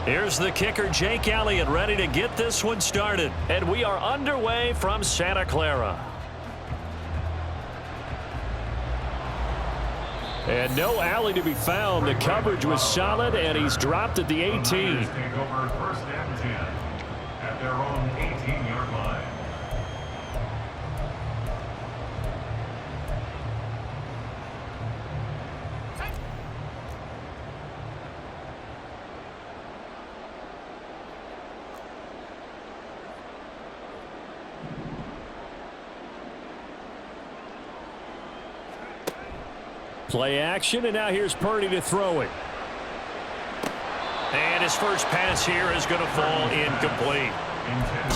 Here's the kicker, Jake Elliott, ready to get this one started. And we are underway from Santa Clara. And no alley to be found. The coverage was solid, and he's dropped at the 18. Take over first and 10 at their own 18-yard line. Play action, and now here's Purdy to throw it. And his first pass here is going to fall incomplete.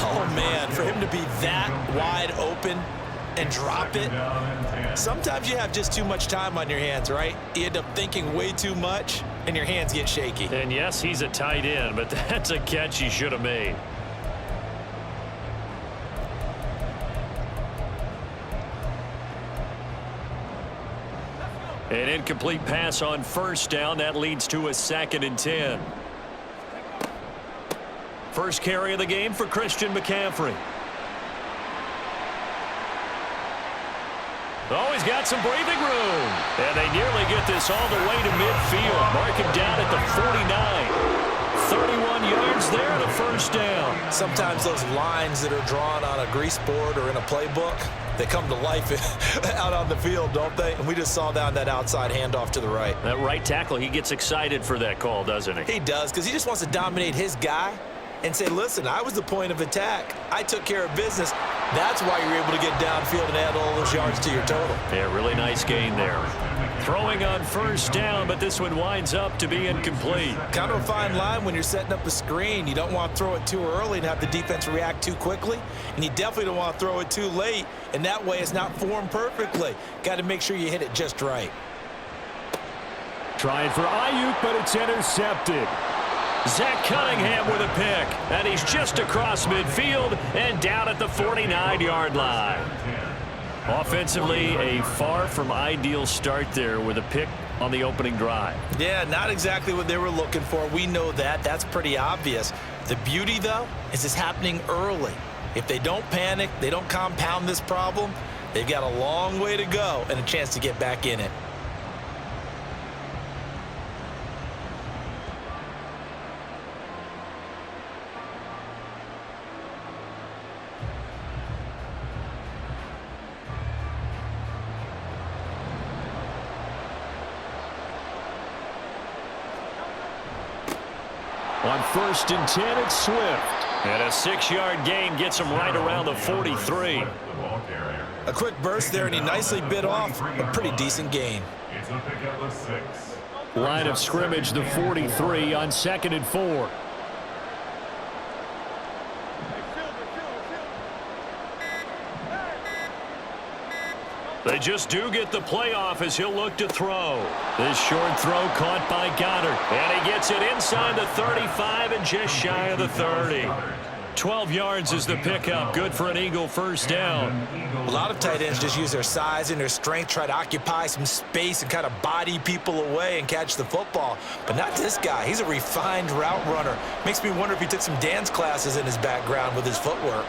Oh, man, for him to be that wide open and drop it. Sometimes you have just too much time on your hands, right? You end up thinking way too much, and your hands get shaky. And yes, he's a tight end, but that's a catch he should have made. An incomplete pass on first down. That leads to a 2nd and 10. First carry of the game for Christian McCaffrey. Oh, he's got some breathing room. And they nearly get this all the way to midfield. Mark him down at the 49. 31 yards there and a first down. Sometimes those lines that are drawn on a grease board or in a playbook, they come to life out on the field, don't they? And we just saw down that outside handoff to the right. That right tackle, he gets excited for that call, doesn't he? He does, because he just wants to dominate his guy and say, listen, I was the point of attack. I took care of business. That's why you're able to get downfield and add all those yards to your total. Yeah, really nice gain there. Throwing on first down, but this one winds up to be incomplete. Kind of a fine line when you're setting up a screen. You don't want to throw it too early and have the defense react too quickly. And you definitely don't want to throw it too late. And that way it's not formed perfectly. Got to make sure you hit it just right. Trying for Ayuk, but it's intercepted. Zach Cunningham with a pick. And he's just across midfield and down at the 49-yard line. Offensively, a far from ideal start there with a pick on the opening drive. Yeah, not exactly what they were looking for. We know that. That's pretty obvious. The beauty, though, is it's happening early. If they don't panic, they don't compound this problem, they've got a long way to go and a chance to get back in it. On 1st and 10, it's Swift. And a 6-yard gain gets him right around the 43. A quick burst there, and he nicely bit off a pretty decent gain. It's a pickup of 6. Line of scrimmage, the 43 on 2nd and 4. They just do get the playoff as he'll look to throw. This short throw caught by Goddard. And he gets it inside the 35 and just shy of the 30. 12 yards is the pickup. Good for an Eagle first down. A lot of tight ends just use their size and their strength, try to occupy some space and kind of body people away and catch the football. But not this guy. He's a refined route runner. Makes me wonder if he took some dance classes in his background with his footwork.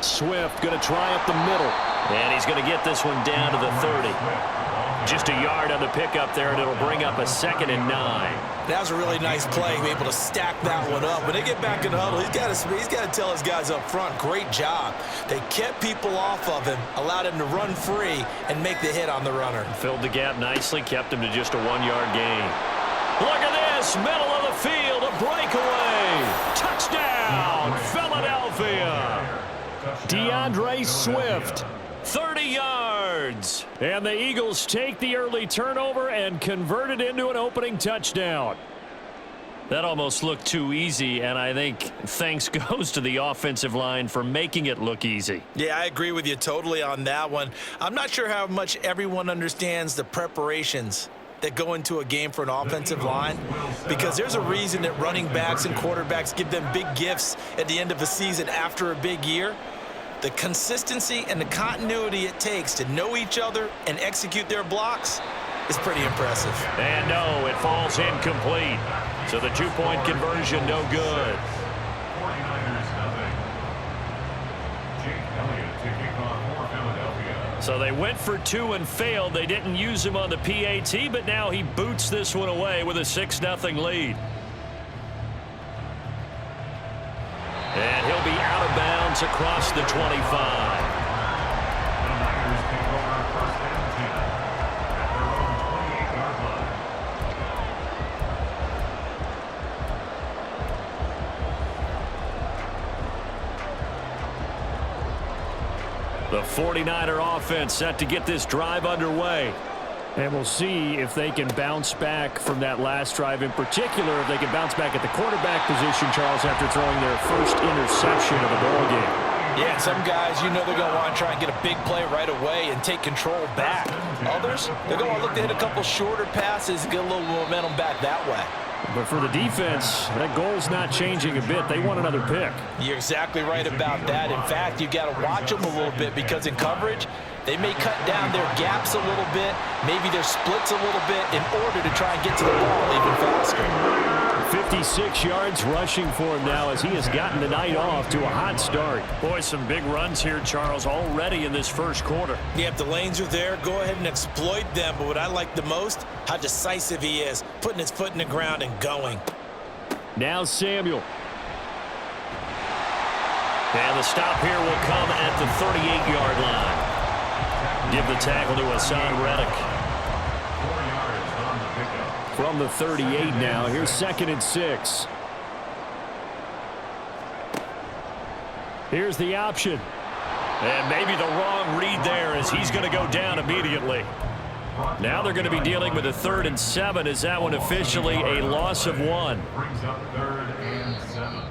Swift going to try up the middle. And he's going to get this one down to the 30. Just a yard on the pickup there, and it'll bring up a 2nd and 9. That was a really nice play, be able to stack that one up. When they get back in the huddle, he's got to tell his guys up front, great job. They kept people off of him, allowed him to run free and make the hit on the runner. Filled the gap nicely, kept him to just a 1-yard gain. Look at this, middle of the field, a breakaway. Touchdown, Philadelphia. DeAndre Swift. 30 yards. And the Eagles take the early turnover and convert it into an opening touchdown. That almost looked too easy, and I think thanks goes to the offensive line for making it look easy. Yeah, I agree with you totally on that one. I'm not sure how much everyone understands the preparations that go into a game for an offensive line, because there's a reason that running backs and quarterbacks give them big gifts at the end of a season after a big year. The consistency and the continuity it takes to know each other and execute their blocks, is pretty impressive. And no, it falls incomplete. So the two-point conversion no good. 49ers nothing. Jake Elliott to kick off for Philadelphia. So they went for two and failed. They didn't use him on the PAT, but now he boots this one away with a 6-0 lead. And he'll be out of bounds across the 25. The Niners take over first and 10 at their own 28-yard line. The 49er offense set to get this drive underway. And we'll see if they can bounce back from that last drive, in particular if they can bounce back at the quarterback position, Charles, after throwing their first interception of the ball game. Yeah, some guys, you know they're going to want to try and get a big play right away and take control back. Others, they're going to look to hit a couple shorter passes, get a little momentum back that way. But for the defense, that goal's not changing a bit. They want another pick. You're exactly right about that. In fact, you got to watch them a little bit because in coverage, they may cut down their gaps a little bit, maybe their splits a little bit in order to try and get to the ball even faster. 56 yards rushing for him now as he has gotten the night off to a hot start. Boy, some big runs here, Charles, already in this first quarter. Yeah, if the lanes are there, go ahead and exploit them. But what I like the most, how decisive he is, putting his foot in the ground and going. Now Samuel. And the stop here will come at the 38-yard line. Give the tackle to Hassan Reddick. 4 yards on the pickup. From the 38 now, here's 2nd and 6. Here's the option. And maybe the wrong read there as he's going to go down immediately. Now they're going to be dealing with a 3rd and 7 as that one officially a loss of 1. Brings up 3rd and 7.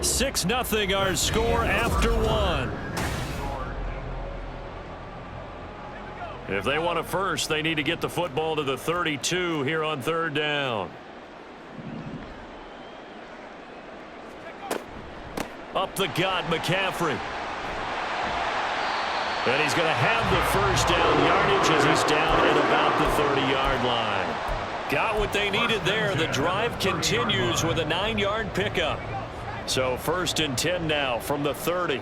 6-0 our score after 1. If they want a first, they need to get the football to the 32 here on 3rd down. Up the gut, McCaffrey. And he's going to have the first down yardage as he's down at about the 30-yard line. Got what they needed there. The drive continues with a 9-yard pickup. So 1st and 10 now from the 30.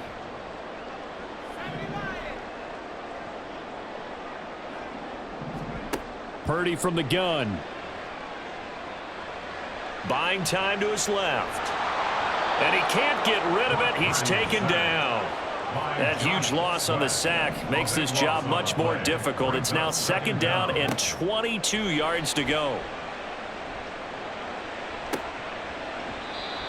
Purdy from the gun. Buying time to his left. And he can't get rid of it. He's taken down. That huge loss on the sack makes this job much more difficult. It's now 2nd down and 22 yards to go.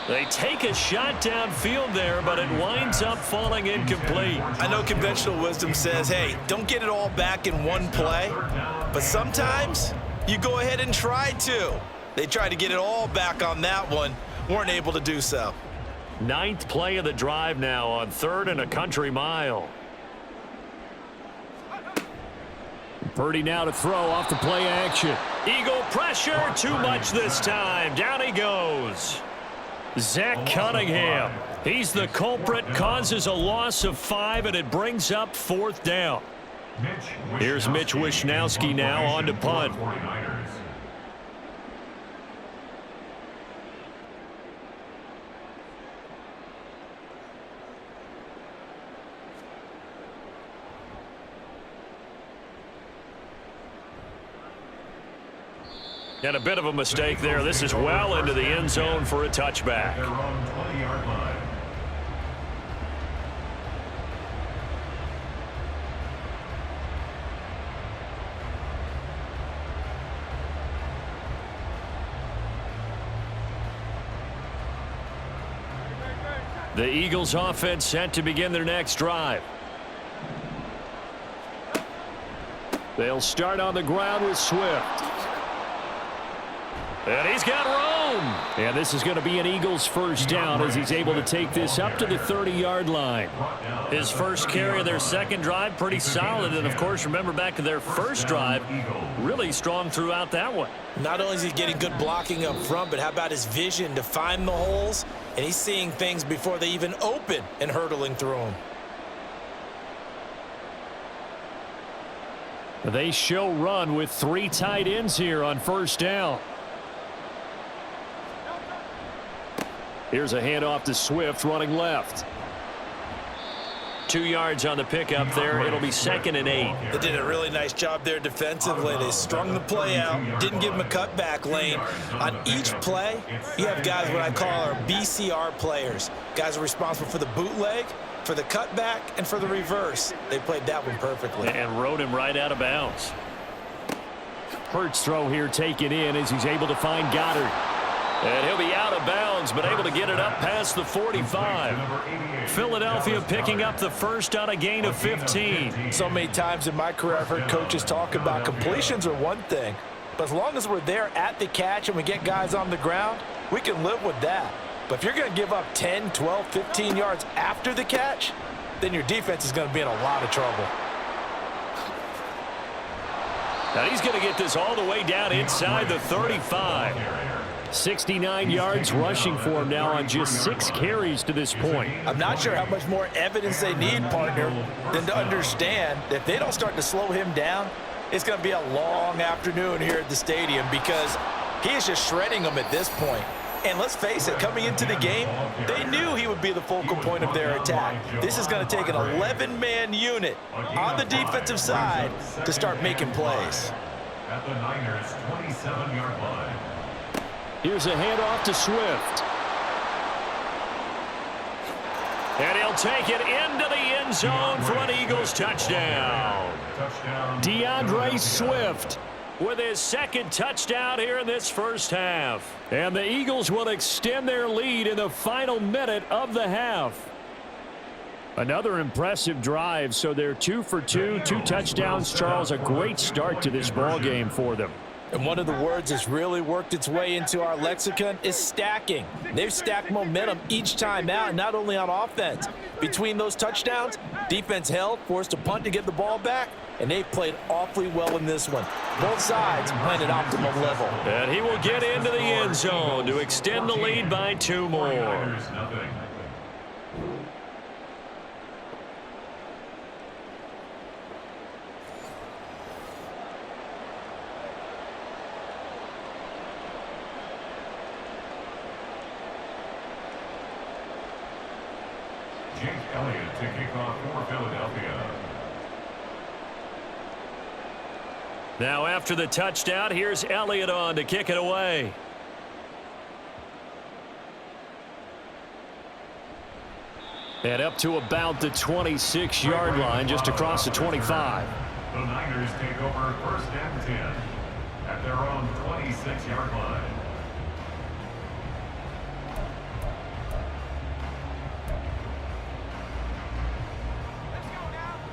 They take a shot downfield there, but it winds up falling incomplete. I know conventional wisdom says, hey, don't get it all back in one play. But sometimes you go ahead and try to. They tried to get it all back on that one. Weren't able to do so. 9th play of the drive now on 3rd and a country mile. Purdy now to throw off the play action. Eagle pressure, too much this time. Down he goes. Zach Cunningham. He's the culprit, causes a loss of 5, and it brings up 4th down. Here's Mitch Wishnowsky now on to punt. And a bit of a mistake there. This is well into the end zone for a touchback. Their own 20-yard line. The Eagles offense set to begin their next drive. They'll start on the ground with Swift. And he's got room. And this is going to be an Eagles first down as he's able to take this up to the 30-yard line. His first carry of their second drive, pretty solid. And, of course, remember back to their first drive, really strong throughout that one. Not only is he getting good blocking up front, but how about his vision to find the holes? And he's seeing things before they even open and hurtling through them. They show run with 3 tight ends here on first down. Here's a handoff to Swift running left. 2 yards on the pickup there. It'll be 2nd and 8. They did a really nice job there defensively. They strung the play out, didn't give him a cutback lane. On each play, you have guys what I call our BCR players. Guys are responsible for the bootleg, for the cutback, and for the reverse. They played that one perfectly. And rode him right out of bounds. Hurts throw here taken in as he's able to find Goddard. And he'll be out of bounds, but able to get it up past the 45. Philadelphia picking up the first on a gain of 15. So many times in my career I've heard coaches talk about completions are one thing, but as long as we're there at the catch and we get guys on the ground, we can live with that. But if you're going to give up 10, 12, 15 yards after the catch, then your defense is going to be in a lot of trouble. Now he's going to get this all the way down inside the 35. 69 yards rushing for him now on just 6 carries to this point. I'm not sure how much more evidence they need, partner, than to understand that if they don't start to slow him down, it's going to be a long afternoon here at the stadium because he is just shredding them at this point. And let's face it, coming into the game, they knew he would be the focal point of their attack. This is going to take an 11-man unit on the defensive side to start making plays. At the Niners' 27-yard line. Here's a handoff to Swift. And he'll take it into the end zone for an Eagles touchdown. DeAndre Swift with his 2nd touchdown here in this first half. And the Eagles will extend their lead in the final minute of the half. Another impressive drive, so they're 2 for 2, 2 touchdowns. Charles, a great start to this ball game for them. And one of the words that's really worked its way into our lexicon is stacking. They've stacked momentum each time out, and not only on offense. Between those touchdowns, defense held, forced a punt to get the ball back, and they played awfully well in this one. Both sides playing at optimal level. And he will get into the end zone to extend the lead by 2 more. Jake Elliott to kick off for Philadelphia. Now after the touchdown, here's Elliott on to kick it away. And up to about the 26-yard line, just across the 25. The Niners take over 1st and 10 at their own 26-yard line.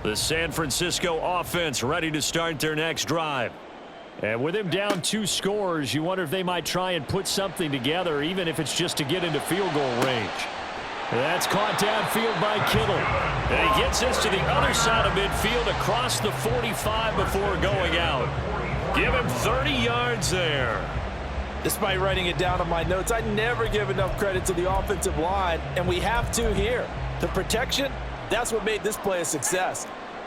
The San Francisco offense ready to start their next drive. And with him down 2 scores, you wonder if they might try and put something together, even if it's just to get into field goal range. That's caught downfield by Kittle. And he gets this to the other side of midfield across the 45 before going out. Give him 30 yards there. Despite writing it down on my notes, I never give enough credit to the offensive line, and we have to here. The protection, that's what made this play a success.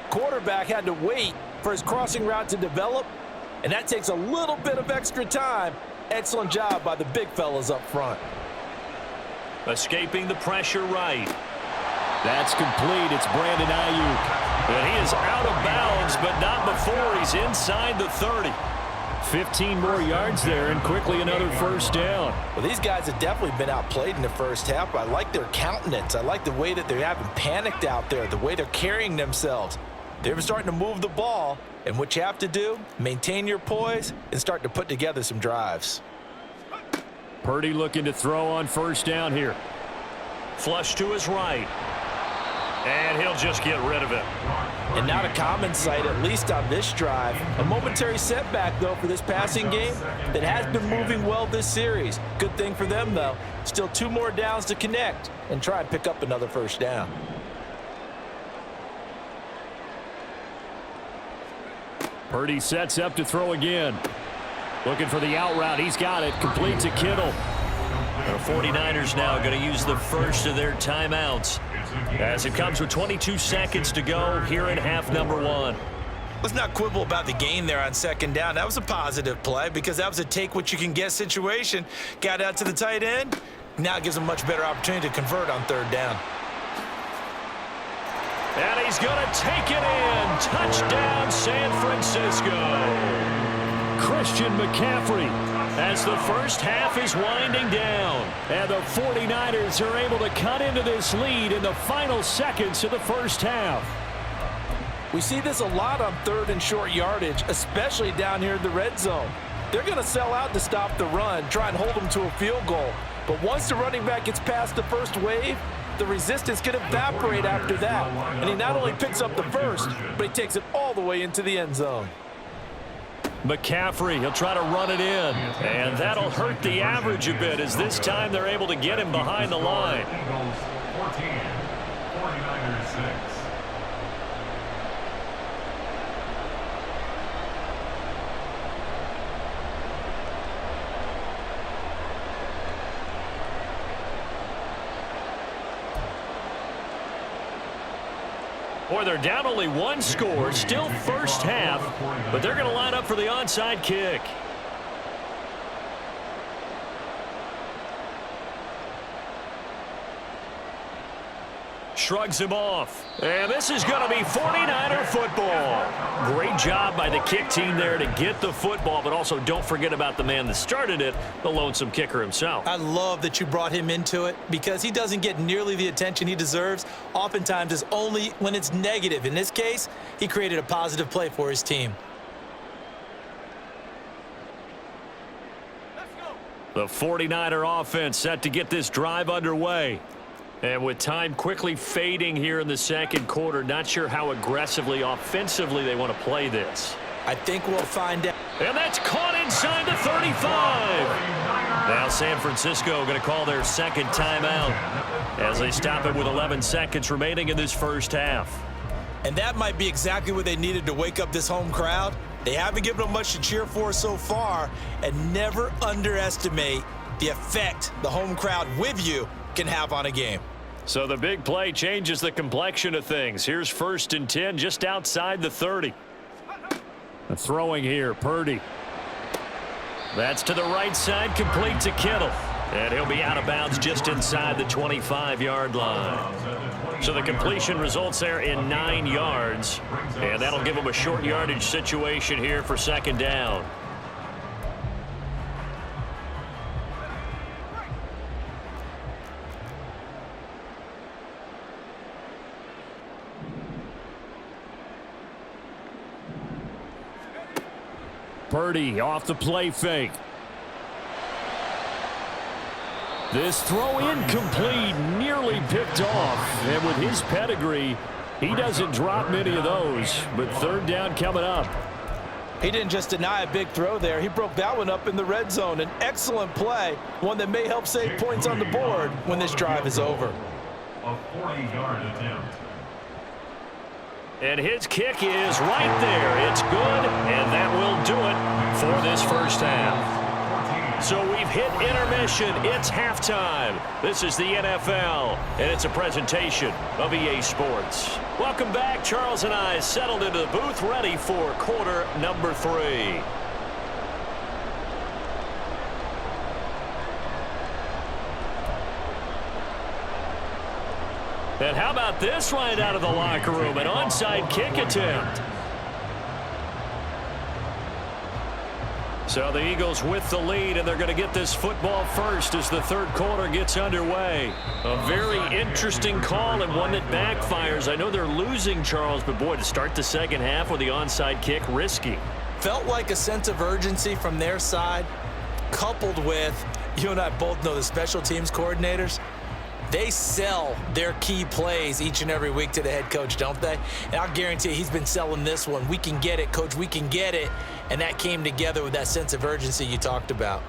Quarterback had to wait for his crossing route to develop, and that takes a little bit of extra time. Excellent job by the big fellas up front. Escaping the pressure right. That's complete. It's Brandon Ayuk. And he is out of bounds, but not before he's inside the 30. 15 more yards there, and quickly another first down. Well, these guys have definitely been outplayed in the first half. I like their countenance. I like the way that they haven't panicked out there, the way they're carrying themselves. They're starting to move the ball, and what you have to do, maintain your poise and start to put together some drives. Purdy looking to throw on first down here. Flush to his right. And he'll just get rid of it. And not a common sight, at least on this drive. A momentary setback, though, for this passing game that has been moving well this series. Good thing for them, though. Still 2 more downs to connect and try and pick up another first down. Purdy sets up to throw again. Looking for the out route. He's got it. Complete to Kittle. The 49ers now going to use the first of their timeouts as it comes with 22 seconds to go here in half number 1. Let's not quibble about the gain there on second down. That was a positive play because that was a take-what-you-can-get situation. Got out to the tight end. Now it gives him a much better opportunity to convert on third down. And he's going to take it in. Touchdown, San Francisco. Christian McCaffrey as the first half is winding down. And the 49ers are able to cut into this lead in the final seconds of the first half. We see this a lot on third and short yardage, especially down here in the red zone. They're going to sell out to stop the run, try and hold them to a field goal. But once the running back gets past the first wave, the resistance can evaporate after that. And he not only picks up the first, but he takes it all the way into the end zone. McCaffrey, he'll try to run it in. And that'll hurt the average a bit as this time they're able to get him behind the line. Eagles 14, 49ers 6. Boy, they're down only one score, still first half, but they're going to line up for the onside kick. Shrugs him off. And this is going to be 49er football. Great job by the kick team there to get the football, but also don't forget about the man that started it, the lonesome kicker himself. I love that you brought him into it because he doesn't get nearly the attention he deserves. Oftentimes it's only when it's negative. In this case, he created a positive play for his team. The 49er offense set to get this drive underway. And with time quickly fading here in the second quarter, not sure how aggressively, offensively they want to play this. I think we'll find out. And that's caught inside the 35. Now San Francisco going to call their second timeout as they stop it with 11 seconds remaining in this first half. And that might be exactly what they needed to wake up this home crowd. They haven't given them much to cheer for so far, and never underestimate the effect the home crowd with you can have on a game. So the big play changes the complexion of things. Here's 1st and 10 just outside the 30. Throwing here, Purdy. That's to the right side, complete to Kittle. And he'll be out of bounds just inside the 25-yard line. So the completion results there in 9 yards. And that'll give him a short yardage situation here for second down. Purdy off the play fake. This throw incomplete, nearly picked off. And with his pedigree, he doesn't drop many of those. But third down coming up. He didn't just deny a big throw there. He broke that one up in the red zone. An excellent play, one that may help save points on the board when this drive is over. A 40-yard attempt. And his kick is right there. It's good, and that will do it for this first half. So we've hit intermission. It's halftime. This is the NFL, and it's a presentation of EA Sports. Welcome back. Charles and I settled into the booth, ready for quarter number 3. And how about this right out of the locker room? An onside kick attempt. So the Eagles with the lead, and they're going to get this football first as the third quarter gets underway. A very interesting call and one that backfires. I know they're losing, Charles, but boy, to start the second half with the onside kick, risky. Felt like a sense of urgency from their side, coupled with, you and I both know the special teams coordinators. They sell their key plays each and every week to the head coach, don't they? And I'll guarantee he's been selling this one. We can get it, coach, we can get it. And that came together with that sense of urgency you talked about.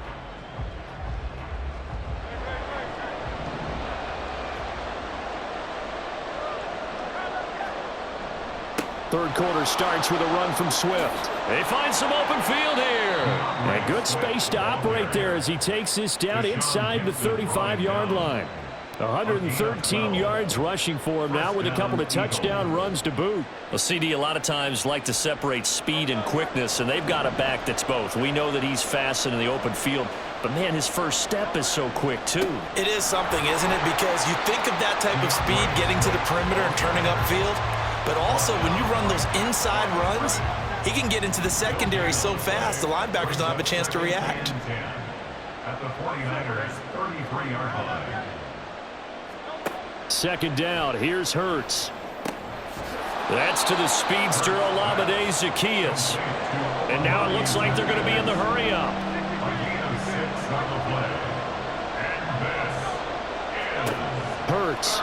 Third quarter starts with a run from Swift. They find some open field here. And good space to operate there as he takes this down inside the 35-yard line. 113 yards rushing for him now with a couple of touchdown runs to boot. Well, CD, a lot of times like to separate speed and quickness, and they've got a back that's both. We know that he's fast in the open field, but, man, his first step is so quick, too. It is something, isn't it? Because you think of that type of speed getting to the perimeter and turning upfield, but also when you run those inside runs, he can get into the secondary so fast the linebackers don't have a chance to react. At the 49ers 33-yard line. Second down, here's Hurts. That's to the speedster Olamide Zaccheaus. And now it looks like they're going to be in the hurry-up. Hurts.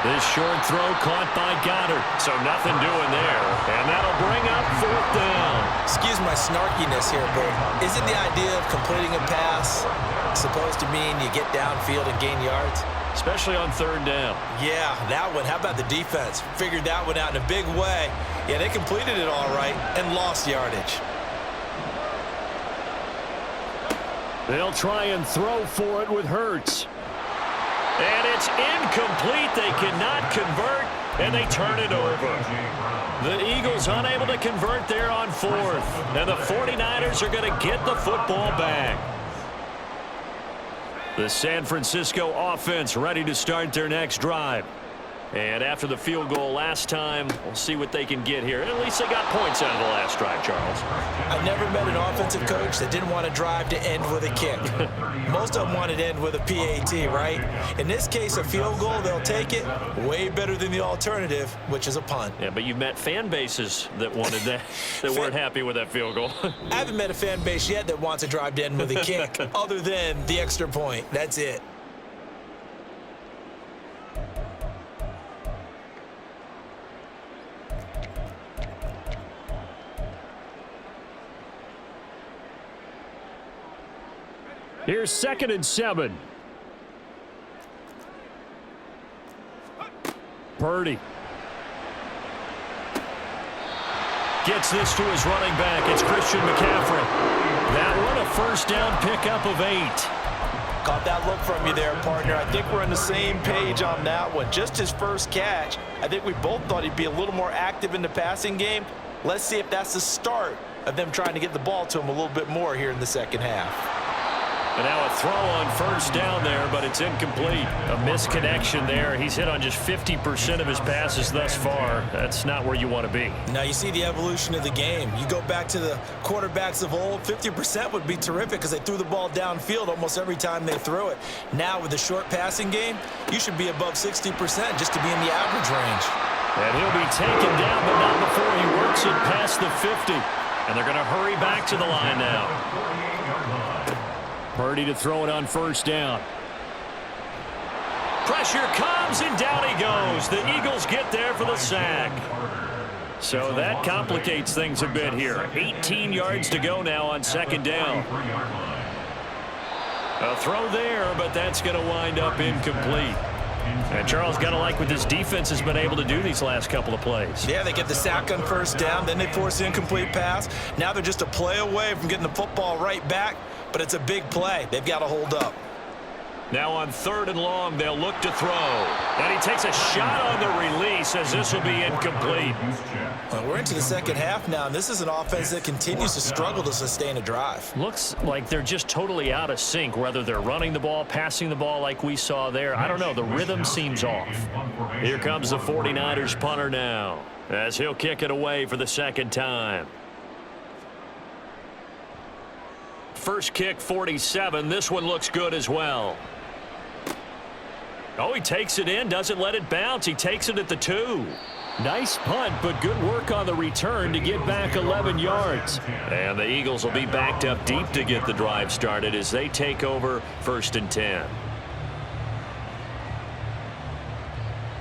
This short throw caught by Goddard, so nothing doing there. And that'll bring up fourth down. Excuse my snarkiness here, but isn't the idea of completing a pass supposed to mean you get downfield and gain yards? Especially on third down. Yeah, that one. How about the defense? Figured that one out in a big way. Yeah, they completed it all right and lost yardage. They'll try and throw for it with Hurts. And it's incomplete. They cannot convert, and they turn it over. The Eagles unable to convert there on fourth. And the 49ers are going to get the football back. The San Francisco offense ready to start their next drive. And after the field goal last time, we'll see what they can get here. At least they got points out of the last drive, Charles. I never met an offensive coach that didn't want to drive to end with a kick. Most of them wanted to end with a PAT, right? In this case, a field goal, they'll take it. Way better than the alternative, which is a punt. Yeah, but you've met fan bases that wanted that, that weren't happy with that field goal. I haven't met a fan base yet that wants to drive to end with a kick, other than the extra point. That's it. Here's 2nd and 7. Purdy gets this to his running back. It's Christian McCaffrey. That one a first down pickup of 8. Caught that look from you there, partner. I think we're on the same page on that one. Just his first catch. I think we both thought he'd be a little more active in the passing game. Let's see if that's the start of them trying to get the ball to him a little bit more here in the second half. And now a throw on first down there, but it's incomplete. A misconnection there. He's hit on just 50% of his passes thus far. That's not where you want to be. Now you see the evolution of the game. You go back to the quarterbacks of old, 50% would be terrific because they threw the ball downfield almost every time they threw it. Now with the short passing game, you should be above 60% just to be in the average range. And he'll be taken down, but not before he works it past the 50. And they're going to hurry back to the line now. Purdy to throw it on first down. Pressure comes, and down he goes. The Eagles get there for the sack. So that complicates things a bit here. 18 yards to go now on second down. A throw there, but that's going to wind up incomplete. And Charles, got to like what this defense has been able to do these last couple of plays. Yeah, they get the sack on first down, then they force the incomplete pass. Now they're just a play away from getting the football right back, but it's a big play. They've got to hold up. Now on 3rd and long, they'll look to throw. And he takes a shot on the release as this will be incomplete. Well, we're into the second half now, and this is an offense that continues to struggle to sustain a drive. Looks like they're just totally out of sync, whether they're running the ball, passing the ball like we saw there. I don't know. The rhythm seems off. Here comes the 49ers punter now as he'll kick it away for the second time. First kick, 47. This one looks good as well. Oh, he takes it in, doesn't let it bounce. He takes it at the 2. Nice punt, but good work on the return to get back 11 yards. And the Eagles will be backed up deep to get the drive started as they take over 1st and 10.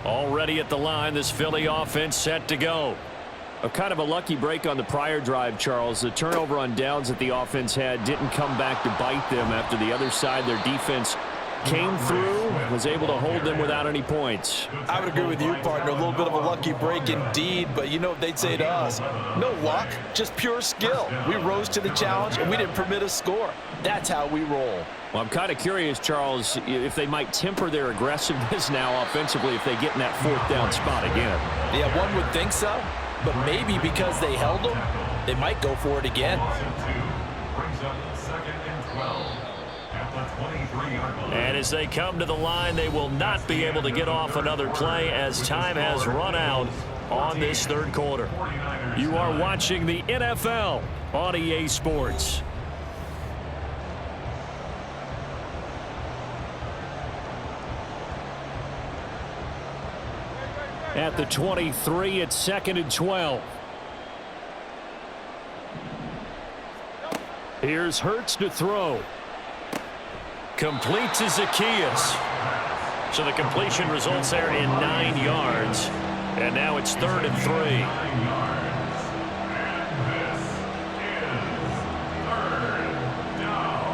Already at the line, this Philly offense set to go. A kind of a lucky break on the prior drive, Charles. The turnover on downs that the offense had didn't come back to bite them after the other side. Their defense came through, was able to hold them without any points. I would agree with you, partner. A little bit of a lucky break indeed, but you know what they'd say to us. No luck, just pure skill. We rose to the challenge, and we didn't permit a score. That's how we roll. Well, I'm kind of curious, Charles, if they might temper their aggressiveness now offensively if they get in that fourth down spot again. Yeah, one would think so, but maybe because they held them, they might go for it again. Brings up 2nd and 12 at the 23-yard line. And as they come to the line, they will not be able to get off another play as time has run out on this third quarter. You are watching the NFL on EA Sports. At the 23, it's 2nd and 12. Here's Hurts to throw. Complete to Zacchaeus. So the completion results there in 9 yards. And now it's 3rd and 3. 9 yards. And this is 3rd down.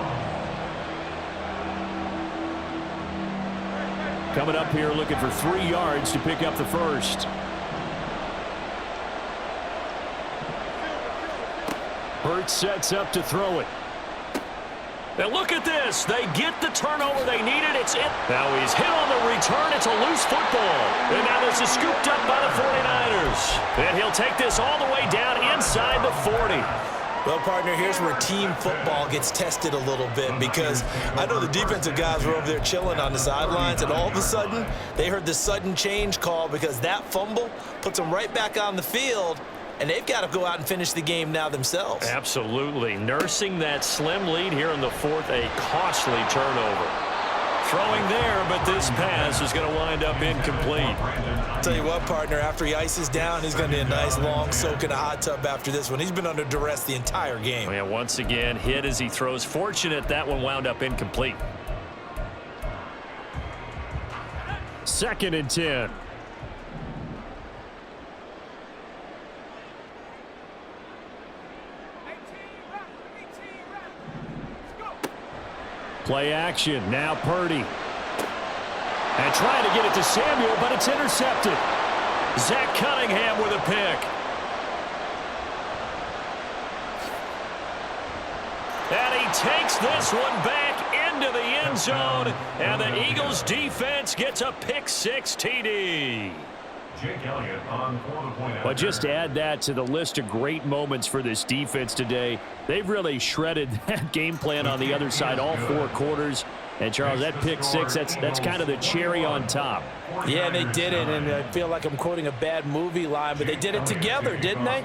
Coming up here looking for 3 yards to pick up the first. Hurts sets up to throw it. Now look at this. They get the turnover they needed. It's it. Now he's hit on the return. It's a loose football. And now this is scooped up by the 49ers. And he'll take this all the way down inside the 40. Well, partner, here's where team football gets tested a little bit because I know the defensive guys were over there chilling on the sidelines, and all of a sudden, they heard the sudden change call because that fumble puts them right back on the field, and they've got to go out and finish the game now themselves. Absolutely. Nursing that slim lead here in the fourth, a costly turnover. Throwing there, but this pass is going to wind up incomplete. Tell you what, partner, after he ices down, he's going to be a nice long soak in a hot tub after this one. He's been under duress the entire game. Yeah, once again, hit as he throws. Fortunate that one wound up incomplete. 2nd and 10. Play action. Now Purdy. And trying to get it to Samuel, but it's intercepted. Zach Cunningham with a pick. And he takes this one back into the end zone. And the Eagles defense gets a pick six TD. Jake Elliott on for the point. But just add that to the list of great moments for this defense today. They've really shredded that game plan on the other side all 4 quarters. And, Charles, that pick six, that's kind of the cherry on top. Yeah, they did it, and I feel like I'm quoting a bad movie line, but they did it together, didn't they?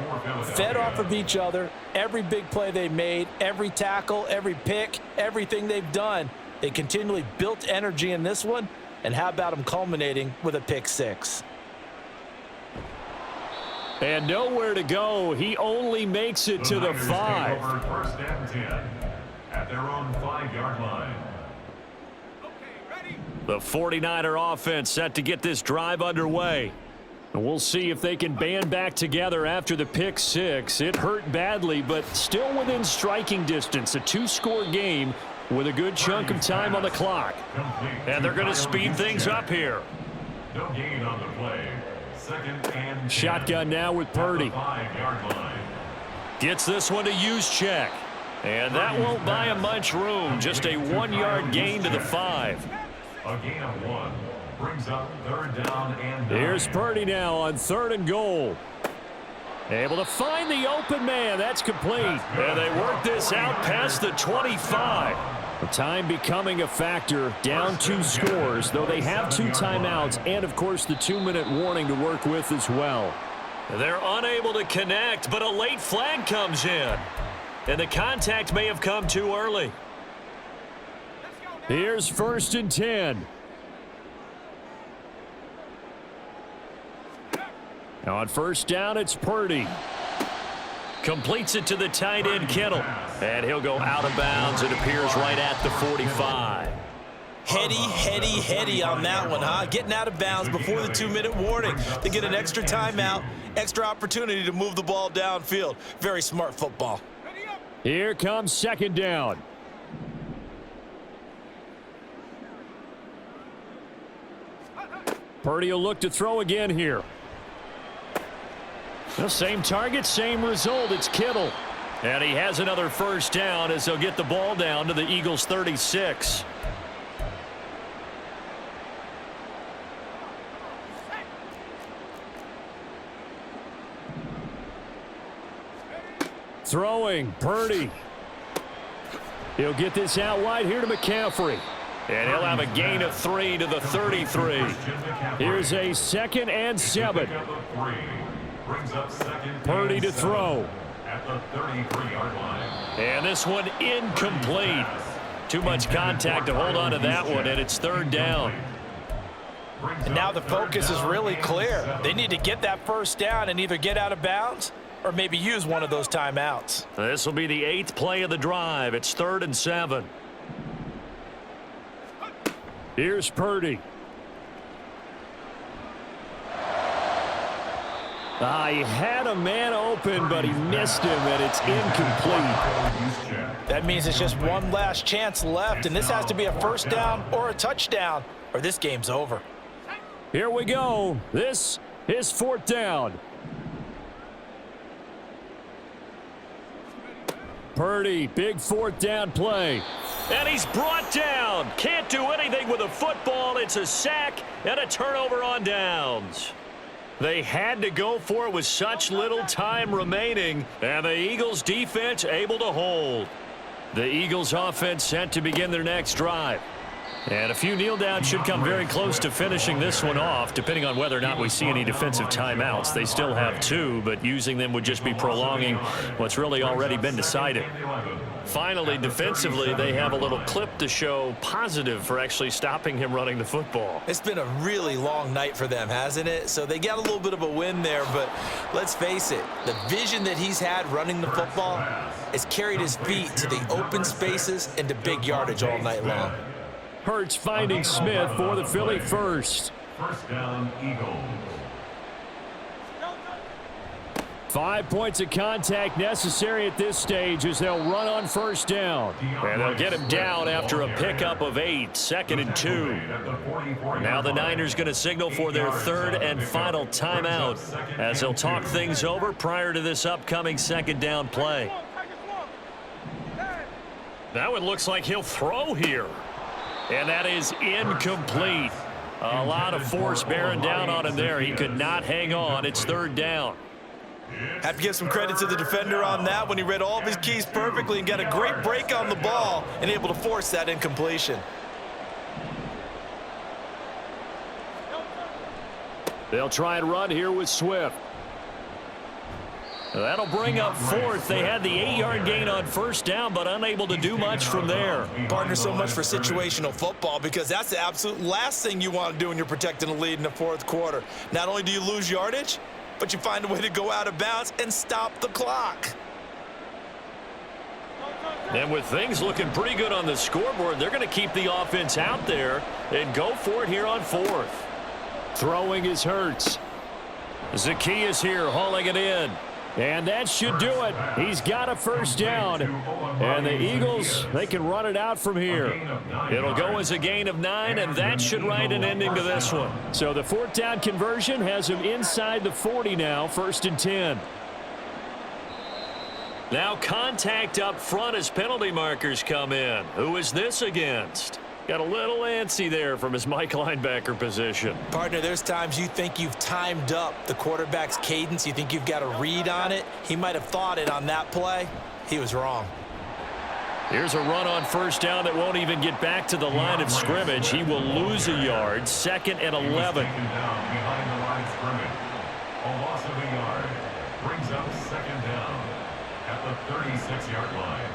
Fed off of each other, every big play they made, every tackle, every pick, everything they've done. They continually built energy in this one, and how about them culminating with a pick six? And nowhere to go. He only makes it to the 5. 1st and 10 at their own 5-yard line. The 49er offense set to get this drive underway. And we'll see if they can band back together after the pick six. It hurt badly, but still within striking distance. A 2-score game with a good chunk of time on the clock. And they're going to speed things up here. No gain on the play. 2nd and 10. Shotgun now with Purdy. 5-yard line. Gets this one to use check. And that won't buy him much room. Just a 1-yard gain to the 5. A gain of 1 brings up 3rd down and 9. Here's Purdy now on 3rd and goal. Able to find the open man. That's complete. And they work this out past the 25. The time becoming a factor. Down 2 scores, though they have 2 timeouts and, of course, the 2-minute warning to work with as well. They're unable to connect, but a late flag comes in. And the contact may have come too early. Here's 1st and 10. Now on 1st down, it's Purdy. Completes it to the tight end, Kittle. And he'll go out of bounds. It appears right at the 45. Heady on that one, huh? Getting out of bounds before the 2-minute warning. They get an extra timeout, extra opportunity to move the ball downfield. Very smart football. Here comes 2nd down. Purdy will look to throw again here. The same target, same result. It's Kittle. And he has another first down as they'll get the ball down to the Eagles' 36. Throwing, Purdy. He'll get this out wide here to McCaffrey. And he'll have a gain of 3 to the 33. Here's a 2nd and 7. Purdy to throw. At the 33-yard line. And this one incomplete. Too much contact to hold on to that one, and it's 3rd down. And now the focus is really clear. They need to get that first down and either get out of bounds or maybe use one of those timeouts. This will be the 8th play of the drive. It's 3rd and 7. Here's Purdy. He had a man open, but he missed him, and it's incomplete. That means it's just one last chance left, and this has to be a first down or a touchdown, or this game's over. Here we go. This is 4th down. Purdy, big 4th down play. And he's brought down. Can't do anything with a football. It's a sack and a turnover on downs. They had to go for it with such little time remaining, and the Eagles defense able to hold. The Eagles offense set to begin their next drive. And a few kneel downs should come very close to finishing this one off, depending on whether or not we see any defensive timeouts. They still have 2, but using them would just be prolonging what's really already been decided. Finally, defensively, they have a little clip to show positive for actually stopping him running the football. It's been a really long night for them, hasn't it? So they got a little bit of a win there, but let's face it, the vision that he's had running the football has carried his feet to the open spaces and to big yardage all night long. Hurts finding Smith for the Philly first. First down, Eagles. 5 points of contact necessary at this stage as they'll run on first down. And they'll get him down after a pickup of 8, 2nd and 2. Now the Niners going to signal for their 3rd and final timeout as they'll talk things over prior to this upcoming 2nd down play. That one looks like he'll throw here. And that is incomplete. A lot of force bearing down on him there. He could not hang on. It's 3rd down. Have to give some credit to the defender on that when he read all of his keys perfectly and got a great break on the ball and able to force that incompletion. They'll try and run here with Swift. That'll bring up 4th. They had the 8-yard gain on first down, but unable to do much from there. Partner, so much for situational football because that's the absolute last thing you want to do when you're protecting a lead in the 4th quarter. Not only do you lose yardage, but you find a way to go out of bounds and stop the clock. And with things looking pretty good on the scoreboard, they're going to keep the offense out there and go for it here on 4th. Throwing is Hurts. Zacchaeus here hauling it in. And that should do it. He's got a first down. And the Eagles, they can run it out from here. It'll go as a gain of 9, and that should write an ending to this one. So the 4th down conversion has him inside the 40 now, 1st and 10. Now contact up front as penalty markers come in. Who is this against? Got a little antsy there from his Mike linebacker position. Partner, there's times you think you've timed up the quarterback's cadence. You think you've got a read on it. He might have thought it on that play. He was wrong. Here's a run on first down that won't even get back to the line of scrimmage. He will lose a yard. 2nd and 11. Behind the line of scrimmage. A loss of a yard. Brings up 2nd down at the 36-yard line.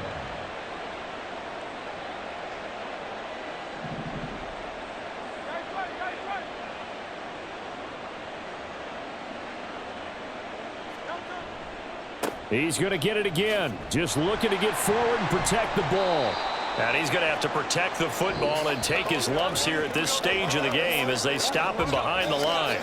He's going to get it again. Just looking to get forward and protect the ball. And he's going to have to protect the football and take his lumps here at this stage of the game as they stop him behind the line.